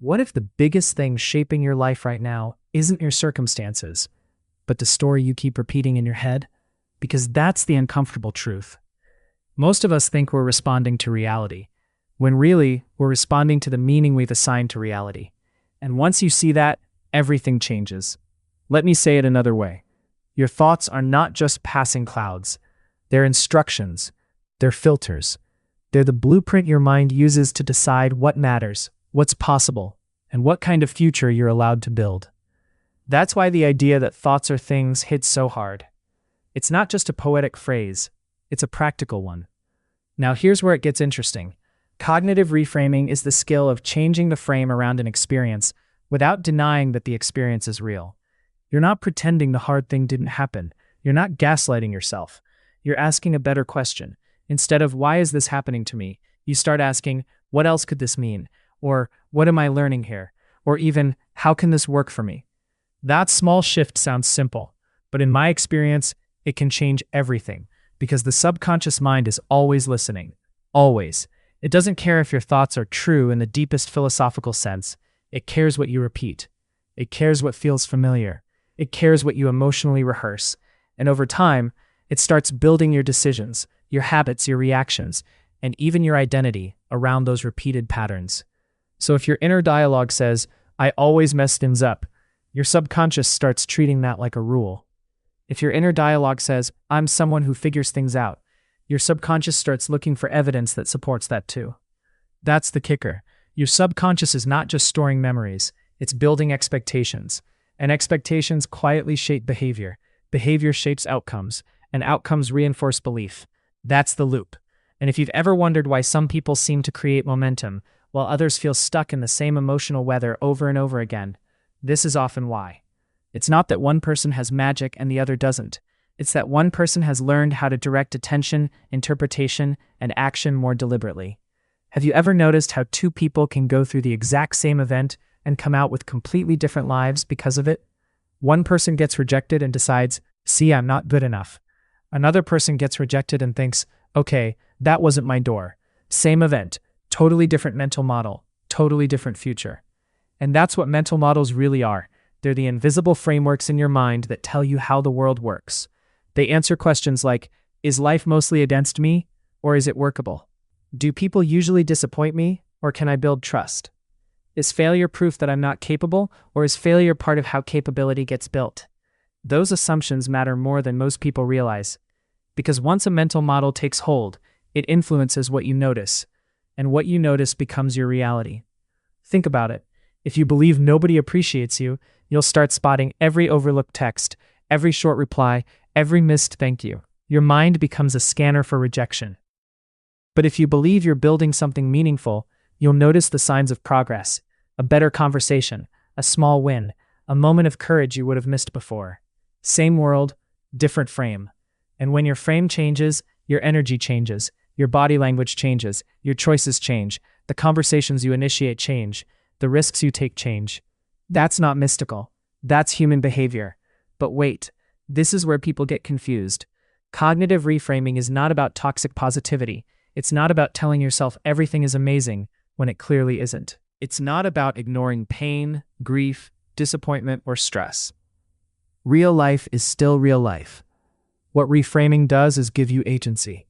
What if the biggest thing shaping your life right now isn't your circumstances, but the story you keep repeating in your head? Because that's the uncomfortable truth. Most of us think we're responding to reality, when really we're responding to the meaning we've assigned to reality. And once you see that, everything changes. Let me say it another way. Your thoughts are not just passing clouds. They're instructions. They're filters. They're the blueprint your mind uses to decide what matters, what's possible, and what kind of future you're allowed to build. That's why the idea that thoughts are things hits so hard. It's not just a poetic phrase, it's a practical one. Now here's where it gets interesting. Cognitive reframing is the skill of changing the frame around an experience without denying that the experience is real. You're not pretending the hard thing didn't happen. You're not gaslighting yourself. You're asking a better question. Instead of, why is this happening to me? You start asking, what else could this mean? Or, what am I learning here? Or even, how can this work for me? That small shift sounds simple, but in my experience, it can change everything, because the subconscious mind is always listening. Always. It doesn't care if your thoughts are true in the deepest philosophical sense. It cares what you repeat. It cares what feels familiar. It cares what you emotionally rehearse. And over time, it starts building your decisions, your habits, your reactions, and even your identity around those repeated patterns. So if your inner dialogue says, I always mess things up, your subconscious starts treating that like a rule. If your inner dialogue says, I'm someone who figures things out, your subconscious starts looking for evidence that supports that too. That's the kicker. Your subconscious is not just storing memories, it's building expectations. And expectations quietly shape behavior. Behavior shapes outcomes, and outcomes reinforce belief. That's the loop. And if you've ever wondered why some people seem to create momentum, while others feel stuck in the same emotional weather over and over again, this is often why. It's not that one person has magic and the other doesn't. It's that one person has learned how to direct attention, interpretation, and action more deliberately. Have you ever noticed how two people can go through the exact same event and come out with completely different lives because of it? One person gets rejected and decides, see, I'm not good enough. Another person gets rejected and thinks, okay, that wasn't my door. Same event, totally different mental model, totally different future. And that's what mental models really are. They're the invisible frameworks in your mind that tell you how the world works. They answer questions like, is life mostly against me, or is it workable? Do people usually disappoint me, or can I build trust? Is failure proof that I'm not capable, or is failure part of how capability gets built? Those assumptions matter more than most people realize, because once a mental model takes hold, it influences what you notice, and what you notice becomes your reality. Think about it. If you believe nobody appreciates you, you'll start spotting every overlooked text, every short reply, every missed thank you. Your mind becomes a scanner for rejection. But if you believe you're building something meaningful, you'll notice the signs of progress, a better conversation, a small win, a moment of courage you would have missed before. Same world, different frame. And when your frame changes, your energy changes, your body language changes, your choices change, the conversations you initiate change, the risks you take change. That's not mystical. That's human behavior. But wait, this is where people get confused. Cognitive reframing is not about toxic positivity. It's not about telling yourself everything is amazing when it clearly isn't. It's not about ignoring pain, grief, disappointment, or stress. Real life is still real life. What reframing does is give you agency.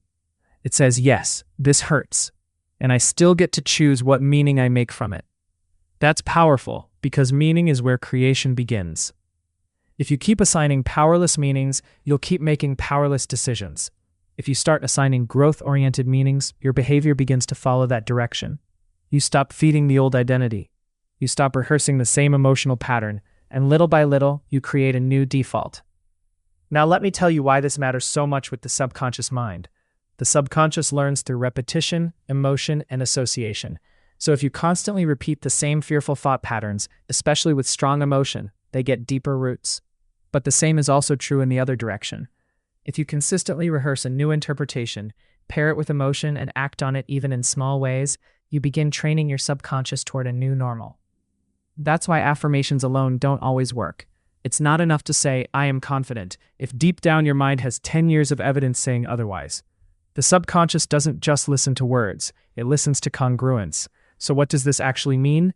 It says, yes, this hurts, and I still get to choose what meaning I make from it. That's powerful, because meaning is where creation begins. If you keep assigning powerless meanings, you'll keep making powerless decisions. If you start assigning growth-oriented meanings, your behavior begins to follow that direction. You stop feeding the old identity. You stop rehearsing the same emotional pattern, and little by little, you create a new default. Now let me tell you why this matters so much with the subconscious mind. The subconscious learns through repetition, emotion, and association. So if you constantly repeat the same fearful thought patterns, especially with strong emotion, they get deeper roots. But the same is also true in the other direction. If you consistently rehearse a new interpretation, pair it with emotion, and act on it even in small ways, you begin training your subconscious toward a new normal. That's why affirmations alone don't always work. It's not enough to say, I am confident, if deep down your mind has 10 years of evidence saying otherwise. The subconscious doesn't just listen to words, it listens to congruence. So what does this actually mean?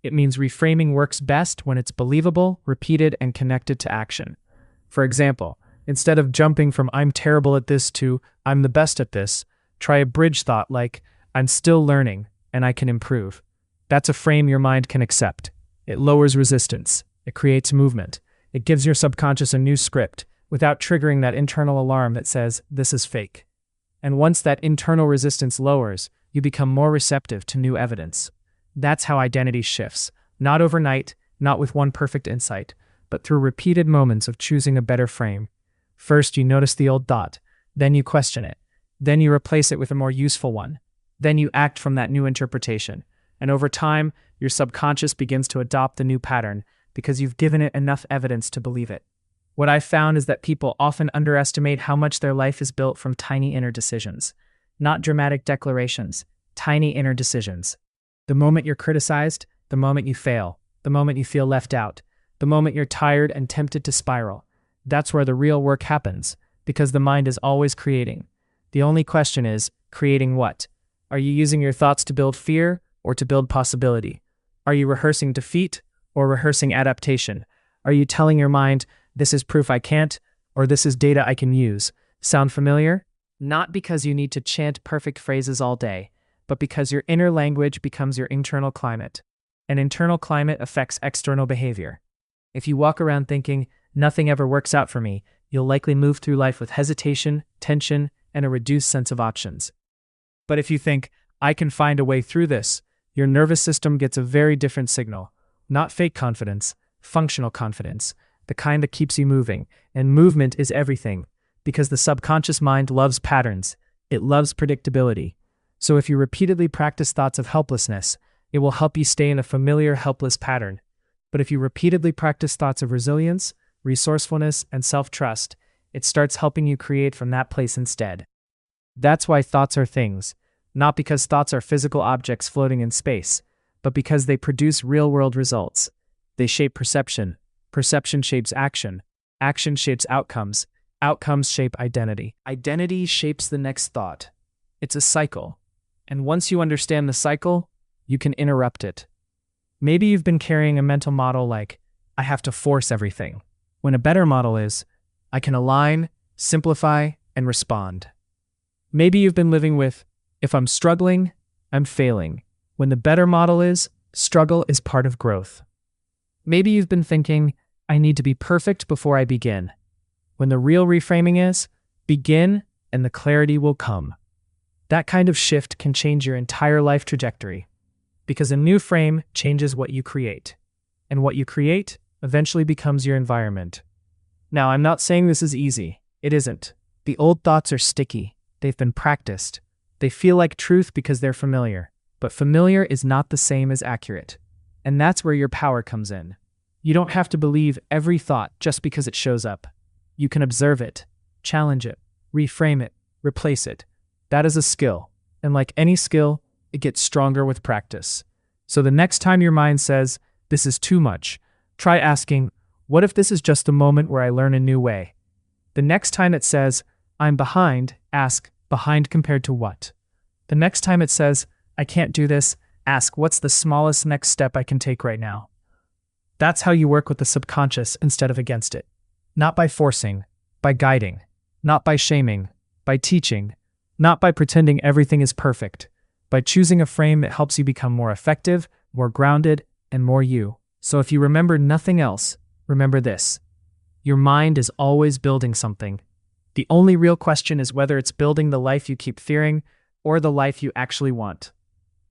It means reframing works best when it's believable, repeated, and connected to action. For example, instead of jumping from "I'm terrible at this" to "I'm the best at this," try a bridge thought like "I'm still learning and I can improve." That's a frame your mind can accept. It lowers resistance. It creates movement. It gives your subconscious a new script without triggering that internal alarm that says, "This is fake." And once that internal resistance lowers, you become more receptive to new evidence. That's how identity shifts. Not overnight, not with one perfect insight, but through repeated moments of choosing a better frame. First, you notice the old thought. Then you question it. Then you replace it with a more useful one. Then you act from that new interpretation. And over time, your subconscious begins to adopt the new pattern because you've given it enough evidence to believe it. What I've found is that people often underestimate how much their life is built from tiny inner decisions. Not dramatic declarations, tiny inner decisions. The moment you're criticized, the moment you fail, the moment you feel left out, the moment you're tired and tempted to spiral. That's where the real work happens, because the mind is always creating. The only question is, creating what? Are you using your thoughts to build fear or to build possibility? Are you rehearsing defeat or rehearsing adaptation? Are you telling your mind, "This is proof I can't," or "This is data I can use"? Sound familiar? Not because you need to chant perfect phrases all day, but because your inner language becomes your internal climate. And internal climate affects external behavior. If you walk around thinking, "Nothing ever works out for me," you'll likely move through life with hesitation, tension, and a reduced sense of options. But if you think, "I can find a way through this," your nervous system gets a very different signal. Not fake confidence, functional confidence, the kind that keeps you moving. And movement is everything, because the subconscious mind loves patterns. It loves predictability. So if you repeatedly practice thoughts of helplessness, it will help you stay in a familiar, helpless pattern. But if you repeatedly practice thoughts of resilience, resourcefulness, and self-trust, it starts helping you create from that place instead. That's why thoughts are things, not because thoughts are physical objects floating in space, but because they produce real-world results. They shape perception. Perception shapes action. Action shapes outcomes. Outcomes shape identity. Identity shapes the next thought. It's a cycle. And once you understand the cycle, you can interrupt it. Maybe you've been carrying a mental model like, "I have to force everything," when a better model is, "I can align, simplify, and respond." Maybe you've been living with, "If I'm struggling, I'm failing," when the better model is, "Struggle is part of growth." Maybe you've been thinking, "I need to be perfect before I begin," when the real reframing is, "Begin and the clarity will come." That kind of shift can change your entire life trajectory, because a new frame changes what you create, and what you create eventually becomes your environment. Now, I'm not saying this is easy. It isn't. The old thoughts are sticky. They've been practiced. They feel like truth because they're familiar. But familiar is not the same as accurate. And that's where your power comes in. You don't have to believe every thought just because it shows up. You can observe it, challenge it, reframe it, replace it. That is a skill. And like any skill, it gets stronger with practice. So the next time your mind says, "This is too much," try asking, "What if this is just a moment where I learn a new way?" The next time it says, "I'm behind," ask, "Behind compared to what?" The next time it says, "I can't do this," ask, "What's the smallest next step I can take right now?" That's how you work with the subconscious instead of against it. Not by forcing, by guiding. Not by shaming, by teaching. Not by pretending everything is perfect. By choosing a frame that helps you become more effective, more grounded, and more you. So if you remember nothing else, remember this. Your mind is always building something. The only real question is whether it's building the life you keep fearing or the life you actually want.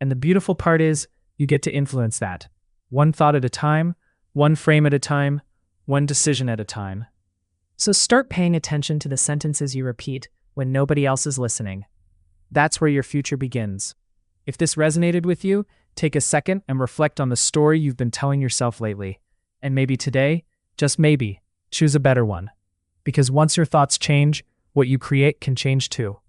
And the beautiful part is, you get to influence that. One thought at a time, one frame at a time, one decision at a time. So start paying attention to the sentences you repeat when nobody else is listening. That's where your future begins. If this resonated with you, take a second and reflect on the story you've been telling yourself lately. And maybe today, just maybe, choose a better one. Because once your thoughts change, what you create can change too.